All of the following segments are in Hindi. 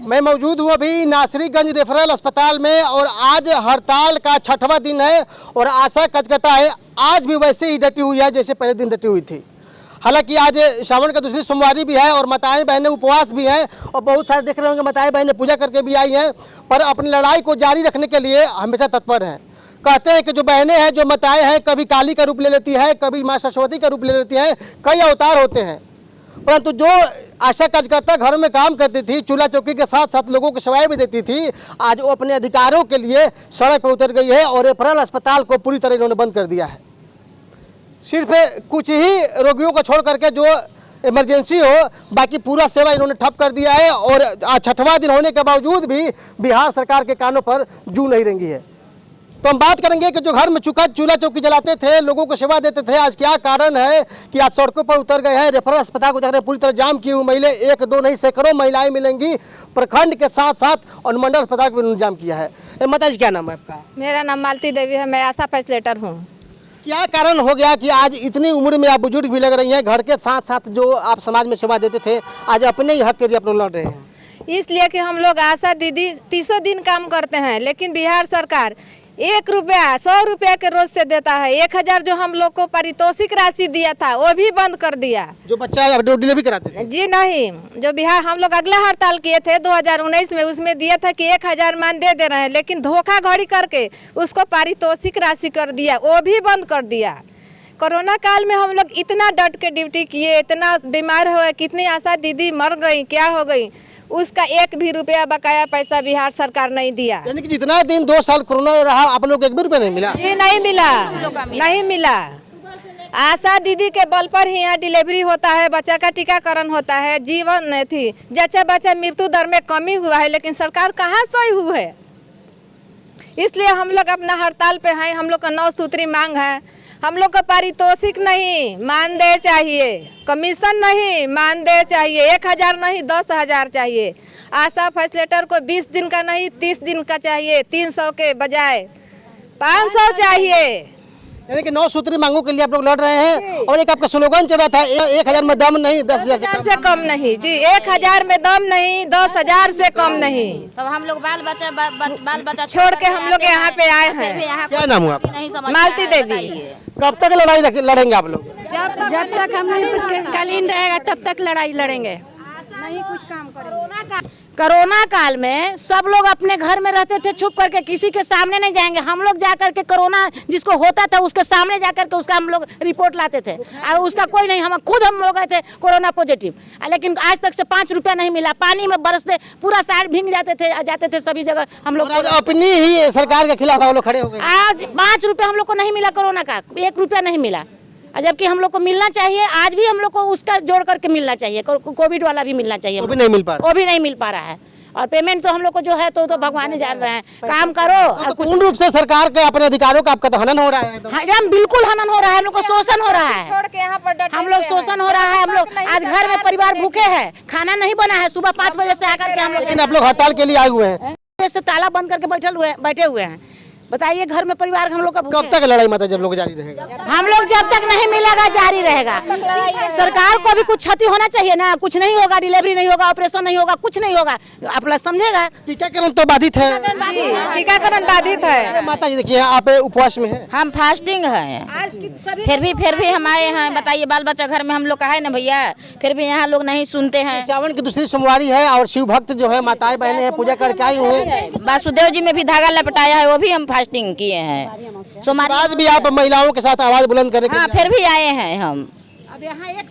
मैं मौजूद हूँ अभी नासरीगंज रेफरल अस्पताल में और आज हड़ताल का 6वां दिन है और आशा कार्यकर्ता है आज भी वैसे ही डटी हुई है जैसे पहले दिन डटी हुई थी। हालांकि आज श्रावण का दूसरी सोमवारी भी है और माताएं बहनें उपवास भी हैं और बहुत सारे देख रहे होंगे माताएं बहनें पूजा करके भी आई हैं, पर अपनी लड़ाई को जारी रखने के लिए हमेशा तत्पर हैं। कहते हैं कि जो बहनें हैं, जो माताएं हैं, कभी काली का रूप ले लेती है, कभी माँ सरस्वती का रूप ले लेती हैं, कई अवतार होते हैं। परंतु जो आशा कार्यकर्ता घरों में काम करती थी, चूल्हा चौकी के साथ साथ लोगों को सेवाएं भी देती थी, आज वो अपने अधिकारों के लिए सड़क पर उतर गई है और रेफरल अस्पताल को पूरी तरह इन्होंने बंद कर दिया है। सिर्फ कुछ ही रोगियों को छोड़ करके जो इमरजेंसी हो, बाकी पूरा सेवा इन्होंने ठप कर दिया है और आज 6वां दिन होने के बावजूद भी बिहार सरकार के कानों पर जू नहीं रेंगी है। तो हम बात करेंगे कि जो घर में चूल्हा चौकी जलाते थे, लोगों को सेवा देते थे, आज क्या कारण है कि आज सड़कों पर उतर गए हैं। रेफरल अस्पताल को देख रहे हैं पूरी तरह जाम की हुई महिलाएं, एक दो नहीं सैकड़ों महिलाएं मिलेंगी। प्रखंड के साथ साथ अनुमंडल अस्पताल को भी जाम किया है। माता जी क्या नाम है आपका? मेरा नाम मालती देवी है, मैं आशा फैसिलेटर हूँ। क्या कारण हो गया कि आज इतनी उम्र में आप बुजुर्ग भी लग रही हैं, घर के साथ साथ जो आप समाज में सेवा देते थे, आज अपने ही हक के लिए आप लोग लड़ रहे हैं? इसलिए कि हम लोग आशा दीदी 30 दिन काम करते हैं, लेकिन बिहार सरकार 1 रुपया 100 रुपया के रोज से देता है। 1000 जो हम लोग को पारितोषिक राशि दिया था वो भी बंद कर दिया। जो बच्चा डिलीवरी कराते थे? जी नहीं, जो बिहार हम लोग अगला हड़ताल किए थे 2019 में, उसमें दिया था कि 1000 मान दे रहे हैं, लेकिन धोखाधड़ी करके उसको पारितोषिक राशि कर दिया, वो भी बंद कर दिया। कोरोना काल में हम लोग इतना डट के ड्यूटी किए, इतना बीमार हुए, कितनी आशा दीदी मर गई, क्या हो गई, उसका 1 भी रुपया बकाया पैसा बिहार सरकार नहीं दिया। यानी कि जितना दिन 2 साल कोरोना रहा आप लोग 1 भी रुपया नहीं मिला? ये नहीं मिला, नहीं मिला। आशा दीदी के बल पर ही यहाँ डिलीवरी होता है, बच्चा का टीकाकरण होता है, जीवन थी जच्चा बच्चा मृत्यु दर में कमी हुआ है, लेकिन सरकार कहाँ सोई हुई है। इसलिए हम लोग अपना हड़ताल पे हैं। हम लोग का 9 सूत्री मांग है। हम लोग को पारितोषिक नहीं, मानदेय चाहिए, कमीशन नहीं, मानदेय चाहिए। 1000 नहीं 10,000 चाहिए। आशा फैसिलेटर को 20 दिन का नहीं 30 दिन का चाहिए, 300 के बजाय 500 चाहिए। यानी कि 9 सूत्री मांगों के लिए आप लोग लड़ रहे हैं। और एक आपका स्लोगन चल रहा था 1000 में दम नहीं, 10,000 से कम नहीं। जी 1000 में दम नहीं, 10,000 से कम नहीं। तब हम लोग बाल बच्चा छोड़ के हम लोग यहाँ पे आए हैं। क्या नाम हुआ आपका? मालती देवी। कब तक लड़ाई लड़ेंगे आप लोग? जब तक हम कालीन रहेगा तब तक लड़ाई लड़ेंगे। नहीं कुछ काम करेंगे। कोरोना काल में सब लोग अपने घर में रहते थे चुप करके, किसी के सामने नहीं जाएंगे। हम लोग जा करके कोरोना जिसको होता था उसके सामने जा करके उसका हम लोग रिपोर्ट लाते थे और उसका कोई नहीं, हम लोग गए थे कोरोना पॉजिटिव, लेकिन आज तक से 5 रुपया नहीं मिला। पानी में बरसते पूरा साइड भीग जाते थे सभी जगह। हम लोग अपनी ही सरकार के खिलाफ हम लोग खड़े हो गए। आज 5 रुपया हम लोग को नहीं मिला, कोरोना का 1 रुपया नहीं मिला, जबकि हम लोग को मिलना चाहिए। आज भी हम लोग को उसका जोड़ करके मिलना चाहिए, कोविड वाला भी मिलना चाहिए, वो भी नहीं मिल पा रहा। वो भी नहीं मिल पा रहा है। और पेमेंट तो हम लोग को जो है तो भगवान ही जान रहे हैं। काम करो। पूर्ण रूप से सरकार के अपने अधिकारों का आपका तो हनन हो रहा है। हम बिल्कुल हनन हो रहा है, हम लोग को शोषण हो रहा है। छोड़ के यहाँ पर हम लोग शोषण हो रहा है। हम लोग आज घर में परिवार भूखे हैं, खाना नहीं बना है, सुबह 5 बजे से आकर के हम लोग। लेकिन आप लोग हड़ताल के लिए आए हुए हैं, से ताला बंद करके बैठे हुए हैं। बताइए घर में परिवार हम लोग का कब तक लड़ाई माता जब लोग जारी रहेगा? हम लोग जब तक नहीं मिलेगा जारी रहेगा। सरकार को भी कुछ क्षति होना चाहिए ना। कुछ नहीं होगा, डिलीवरी नहीं होगा, ऑपरेशन नहीं होगा, कुछ नहीं होगा, आप लोग समझेगा। टीकाकरण तो बाधित है। टीकाकरण बाधित है। माता जी देखिए आप उपवास में हैं। हम फास्टिंग हैं, फिर भी हम आए हैं। बताइए बाल बच्चा घर में हम लोग का है ना भैया, फिर भी यहाँ लोग नहीं सुनते हैं। श्रावण की दूसरी सोमवारी है और शिव भक्त जो है माताएं बहनें हैं पूजा करके आई हुए हैं। वासुदेव जी में भी धागा लपटाया है, वो भी हम फास्टिंग किए हैं। सोमवार आज भी आप महिलाओं के साथ आवाज बुलंद करने के हाँ, फिर भी आए हैं हम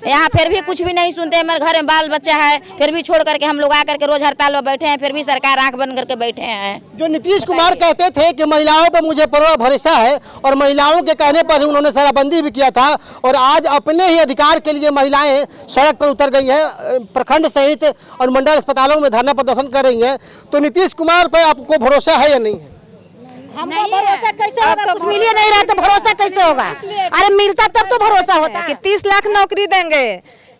यहाँ। फिर भी कुछ भी नहीं सुनते। हमारे घर में बाल बच्चा है, फिर भी छोड़ करके हम लोग आकर के रोज हड़ताल में बैठे हैं, फिर भी सरकार आंख बंद करके बैठे हैं। जो नीतीश कुमार कहते थे कि महिलाओं पर मुझे पूरा भरोसा है और महिलाओं के कहने पर ही उन्होंने शराबबंदी भी किया था, और आज अपने ही अधिकार के लिए महिलाएं सड़क पर उतर गई हैं, प्रखंड सहित अनुमंडल अस्पतालों में धरना प्रदर्शन कर रही हैं। तो नीतीश कुमार पर आपको भरोसा है या नहीं है? हमको भरोसा कैसे होगा? कुछ मिल ही नहीं रहा तो भरोसा कैसे होगा? अरे मिलता तब तो भरोसा होता कि 30 लाख नौकरी देंगे।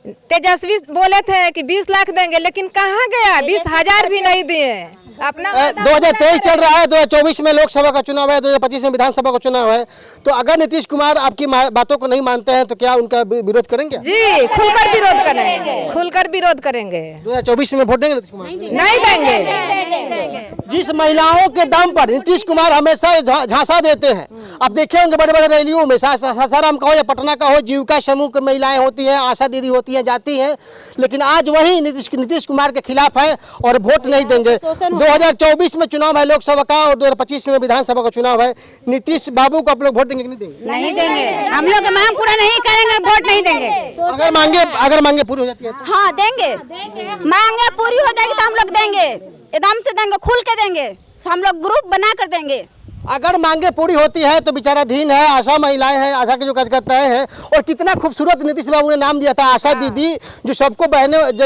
तेजस्वी बोले थे कि 20 लाख देंगे, लेकिन कहाँ गया? 20,000 भी नहीं दिए। अपना 2023 चल रहा है, 2024 में लोकसभा का चुनाव है, 2025 में विधानसभा का चुनाव है। तो अगर नीतीश कुमार आपकी बातों को नहीं मानते हैं तो क्या उनका विरोध करेंगे? जी, खुलकर विरोध करेंगे, खुलकर विरोध करेंगे। 2024 में वोट देंगे नीतीश कुमार? नहीं देंगे। जिस महिलाओं के दम पर नीतीश कुमार हमेशा झांसा देते हैं, आप देखे होंगे बड़े बड़े रैलियों में, सासाराम का हो या पटना का हो, जीविका समूह की महिलाएं होती हैं, आशा दीदी होती हैं, जाती हैं, लेकिन आज वही नीतीश कुमार के खिलाफ है और वोट नहीं देंगे। 2024 में चुनाव है लोकसभा का और 2025 में विधानसभा का चुनाव है। नीतीश बाबू को आप लोग वोट देंगे कि नहीं देंगे? नहीं देंगे, हम लोग मांग पूरा नहीं करेंगे, वोट नहीं देंगे। अगर मांगे पूरी हो जाती है तो? हाँ देंगे, मांगे पूरी हो जाएगी तो हम लोग देंगे, एकदम से देंगे, खुल के देंगे, हम लोग ग्रुप बना कर देंगे। अगर मांगे पूरी होती है तो विचाराधीन है, आशा महिलाएं हैं, आशा के जो कार्यकर्ताएं हैं, और कितना खूबसूरत नीतीश बाबू ने नाम दिया था आशा दीदी, जो सबको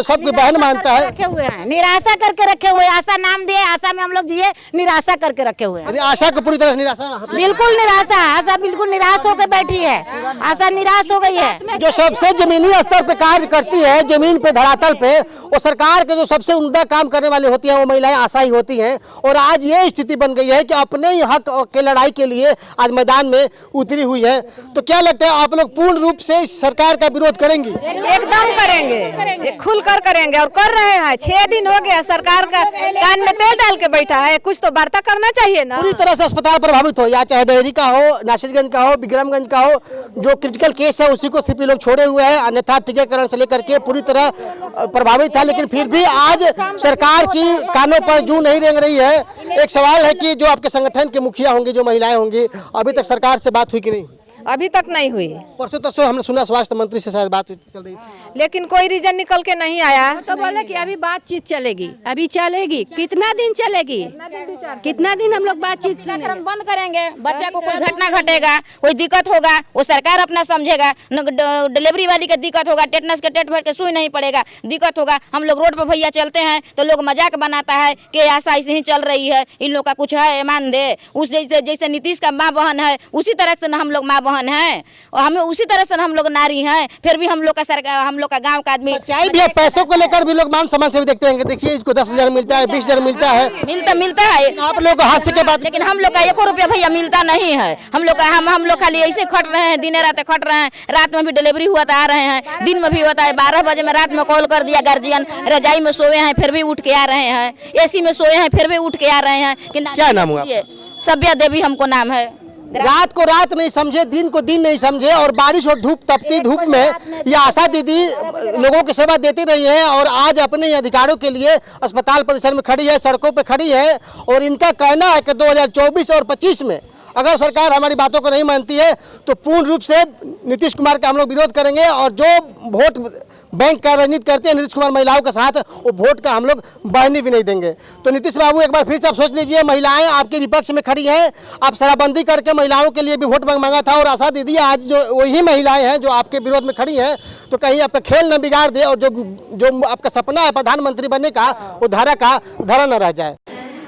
सबकी बहन मानता है। रखे हुए हैं, निराशा करके रखे हुए, आशा नाम दिए, आशा में हम लोग जिए, निराशा करके रखे हुए हैं। आशा को पूरी तरह से निराशा, बिल्कुल निराशा, आशा बिल्कुल निराश होकर बैठी है, आशा निराश हो गई है। जो सबसे जमीनी स्तर पे कार्य करती है, जमीन पे धरातल पे, वो सरकार के जो सबसे उम्दा काम करने वाली होती है वो महिलाएं आशा ही होती हैं। और आज ये स्थिति बन गई है कि अपने ही हक के लड़ाई के लिए आज मैदान में उतरी हुई है। तो क्या लगता है आप लोग पूर्ण रूप से इस सरकार का विरोध करेंगी? एकदम करेंगे, खुलकर करेंगे और कर रहे हैं। 6 दिन हो गया सरकार का कान में तेल डाल के बैठा है, कुछ तो वार्ता करना चाहिए ना। पूरी तरह से अस्पताल प्रभावित हो, या चाहे डेहरी का हो, नासिरगंज का हो, विक्रमगंज का हो, जो क्रिटिकल केस है उसी को सीपी लोग छोड़े हुए हैं, अन्यथा टीकाकरण से लेकर के पूरी तरह प्रभावित है। लेकिन फिर भी आज सरकार की कानों पर जू नहीं रेंग रही है। एक सवाल है कि जो आपके संगठन के मुखिया होंगे, जो महिलाएं होंगी, अभी तक सरकार से बात हुई कि नहीं? अभी तक नहीं हुई। परसों तरसों हमने सुना स्वास्थ्य मंत्री से शायद बात चल रही थी, लेकिन कोई रीजन निकल के नहीं आया। तो बोले कि अभी बातचीत चलेगी, अभी चलेगी, कितना दिन चलेगी, कितना दिन हम लोग बातचीत बंद करेंगे। बच्चा को कोई घटना घटेगा, कोई दिक्कत होगा, वो सरकार अपना समझेगा। डिलीवरी वाली का दिक्कत होगा, टेटनस के टेट भर के सुई नहीं पड़ेगा, दिक्कत होगा। हम लोग रोड पर भैया चलते हैं तो लोग मजाक बनाता है कि आशा ऐसे ही चल रही है, इन लोग का कुछ है, ईमान दे। उस जैसे नीतीश का माँ बहन है उसी तरह से हम लोग माँ बहन है, और हमें उसी तरह से हम लोग नारी हैं। फिर भी हम लोग का सरकार, हम लोग का गांव का आदमी सच्चाई भी है। पैसों को लेकर भी लोग मान सम्मान से भी देखते हैं कि देखिए इसको 10,000 मिलता है, 20,000 मिलता है, मिलता है आप लोग हाथ से के बाद। लेकिन हम लोग का 1 रुपया भैया मिलता नहीं है। हम लोग का हम लोग खाली ऐसे खट रहे हैं, दिन रात खट रहे हैं। रात में भी डिलीवरी हुआ तो आ रहे हैं, दिन में भी होता है। 12 बजे में रात में कॉल कर दिया गार्जियन, रजाई में सोए हैं फिर भी उठ के आ रहे हैं, एसी में सोए हैं फिर भी उठ के आ रहे हैं। क्या नाम हुआ? सभ्या देवी हमको नाम है। रात को रात नहीं समझे, दिन को दिन नहीं समझे, और बारिश और धूप, तपती धूप में ये आशा दीदी लोगों की सेवा देती रही है और आज अपने अधिकारों के लिए अस्पताल परिसर में खड़ी है, सड़कों पे खड़ी है। और इनका कहना है कि 2024 और 25 में अगर सरकार हमारी बातों को नहीं मानती है तो पूर्ण रूप से नीतीश कुमार का हम लोग विरोध करेंगे। और जो वोट बैंक का राजनीति करते हैं नीतीश कुमार महिलाओं के साथ, वो वोट का हम लोग बढ़ने भी नहीं देंगे। तो नीतीश बाबू एक बार फिर से आप सोच लीजिए, महिलाएं आपके विपक्ष में खड़ी हैं, आप शराबबंदी करके महिलाओं के लिए भी वोट मांगा था, और आशा दीदी आज जो वही महिलाएं हैं जो आपके विरोध में खड़ी हैं, तो कहीं आपका खेल न बिगाड़ दे और जो आपका सपना है प्रधानमंत्री बनने का, वो धरा न रह जाए।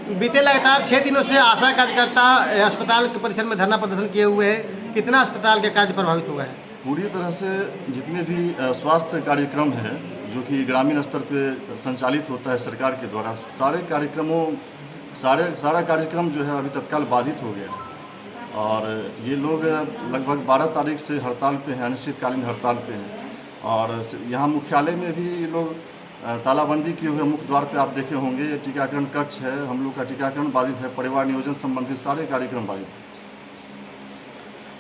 बीते लगातार 6 दिनों से आशा कार्यकर्ता अस्पताल के परिसर में धरना प्रदर्शन किए हुए हैं। कितना अस्पताल के कार्य प्रभावित हुआ है? पूरी तरह से जितने भी स्वास्थ्य कार्यक्रम हैं जो कि ग्रामीण स्तर पे संचालित होता है सरकार के द्वारा, सारा कार्यक्रम जो है अभी तत्काल बाधित हो गया। और ये लोग लगभग 12 तारीख से हड़ताल पे हैं, अनिश्चितकालीन हड़ताल पे हैं। और यहाँ मुख्यालय में भी ये लोग तालाबंदी किए हुए मुख्य द्वार पे आप देखे होंगे, टीकाकरण कक्ष है, हम लोग का टीकाकरण बाधित है, परिवार नियोजन संबंधित सारे कार्यक्रम बाधित हैं।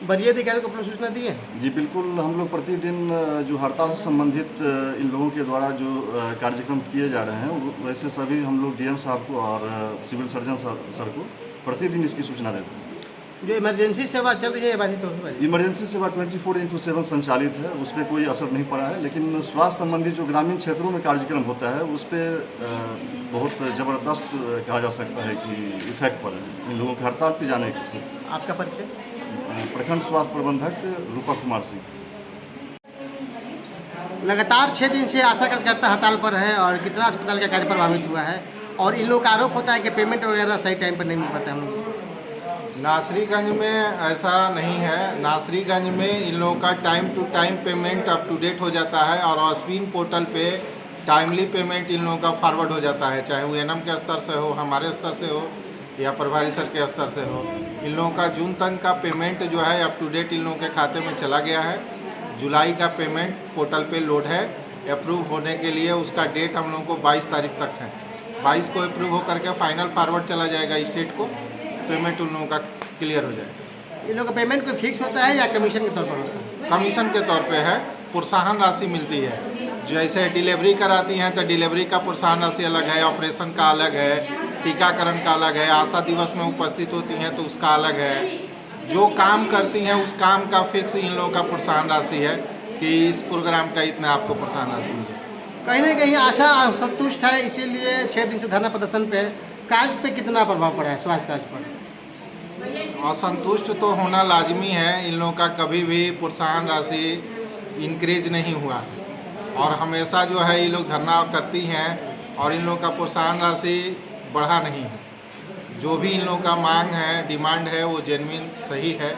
वरीय अधिकारी को अपनी सूचना दी है? जी बिल्कुल, हम लोग प्रतिदिन जो हड़ताल से संबंधित इन लोगों के द्वारा जो कार्यक्रम किए जा रहे हैं, वैसे सभी हम लोग डीएम साहब को और सिविल सर्जन सर को प्रतिदिन इसकी सूचना देते हैं। जो इमरजेंसी सेवा चल रही है बाधित हो रही है? इमरजेंसी सेवा 24/7 संचालित है, उस पर कोई असर नहीं पड़ा है। लेकिन स्वास्थ्य संबंधी जो ग्रामीण क्षेत्रों में कार्यक्रम होता है उस पर बहुत ज़बरदस्त कहा जा सकता है कि इफेक्ट पड़ा है इन लोगों के हड़ताल पर जाने से। आपका परिचय? प्रखंड स्वास्थ्य प्रबंधक रूपक कुमार सिंह। लगातार 6 दिन से आशा कार्यकर्ता हड़ताल पर है और कितना अस्पताल का कार्य प्रभावित हुआ है, और इन लोगों का आरोप होता है कि पेमेंट वगैरह सही टाइम पर नहीं मिल पाता है हम लोग। नासरीगंज में ऐसा नहीं है। नासरीगंज में इन लोगों का time to time payment up to date हो जाता है और ऑस्विन पोर्टल पे टाइमली पेमेंट इन लोगों का फॉरवर्ड हो जाता है, चाहे वो एनएम के स्तर से हो, हमारे स्तर से हो या प्रभारी सर के स्तर से हो। इन लोगों का जून तक का पेमेंट जो है अप टू डेट इन लोगों के खाते में चला गया है। जुलाई का पेमेंट पोर्टल पे लोड है, अप्रूव होने के लिए उसका डेट हम लोगों को 22 तारीख तक है। 22 को अप्रूव होकर के फाइनल फॉरवर्ड चला जाएगा स्टेट को, पेमेंट उन लोगों का क्लियर हो जाएगा। इन लोगों का पेमेंट कोई फिक्स होता है या कमीशन के तौर पर होता है? कमीशन के तौर पे है, प्रोत्साहन राशि मिलती है। जैसे डिलीवरी कराती हैं तो डिलीवरी का प्रोत्साहन राशि अलग है, ऑपरेशन का अलग है, टीकाकरण का अलग है, आशा दिवस में उपस्थित होती हैं तो उसका अलग है। जो काम करती हैं उस काम का फिक्स इन लोगों का प्रोत्साहन राशि है कि इस प्रोग्राम का इतना आपको प्रोत्साहन राशि मिलेगा। कहीं ना कहीं आशा असंतुष्ट है, इसीलिए 6 दिन से धरना प्रदर्शन पे है। कार्य पे कितना प्रभाव पड़ा है, स्वास्थ्य कार्य पर? असंतुष्ट तो होना लाजमी है। इन लोगों का कभी भी प्रोत्साहन राशि इंक्रीज नहीं हुआ और हमेशा जो है ये लोग धरना करती हैं और इन लोगों का प्रोत्साहन राशि बढ़ा नहीं है। जो भी इन लोगों का मांग है, डिमांड है, वो जेन्युइन सही है।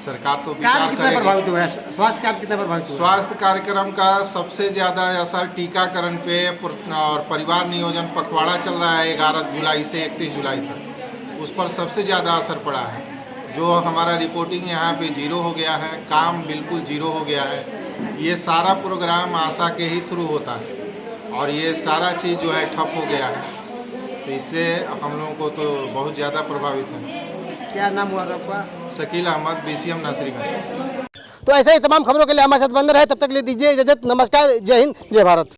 सरकार तो विचार कार्य कितना करेगी। प्रभावित हुआ है, स्वास्थ्य कार्य कितना प्रभावित हुआ है? स्वास्थ्य कार्यक्रम का सबसे ज़्यादा असर टीकाकरण पे और परिवार नियोजन पखवाड़ा चल रहा है 11 जुलाई से 31 जुलाई तक, उस पर सबसे ज़्यादा असर पड़ा है। जो हमारा रिपोर्टिंग यहाँ पे जीरो हो गया है, काम बिल्कुल जीरो हो गया है। ये सारा प्रोग्राम आशा के ही थ्रू होता है और ये सारा चीज़ जो है ठप हो गया है, तो इससे हम लोगों को तो बहुत ज़्यादा प्रभावित है। क्या नाम हुआ आपका? शकील अहमद, BCM नासरीगंज। तो ऐसे ही तमाम खबरों के लिए हमारे साथ बंद रहे, तब तक के लिए दीजिए इजाजत। नमस्कार, जय हिंद, जय भारत।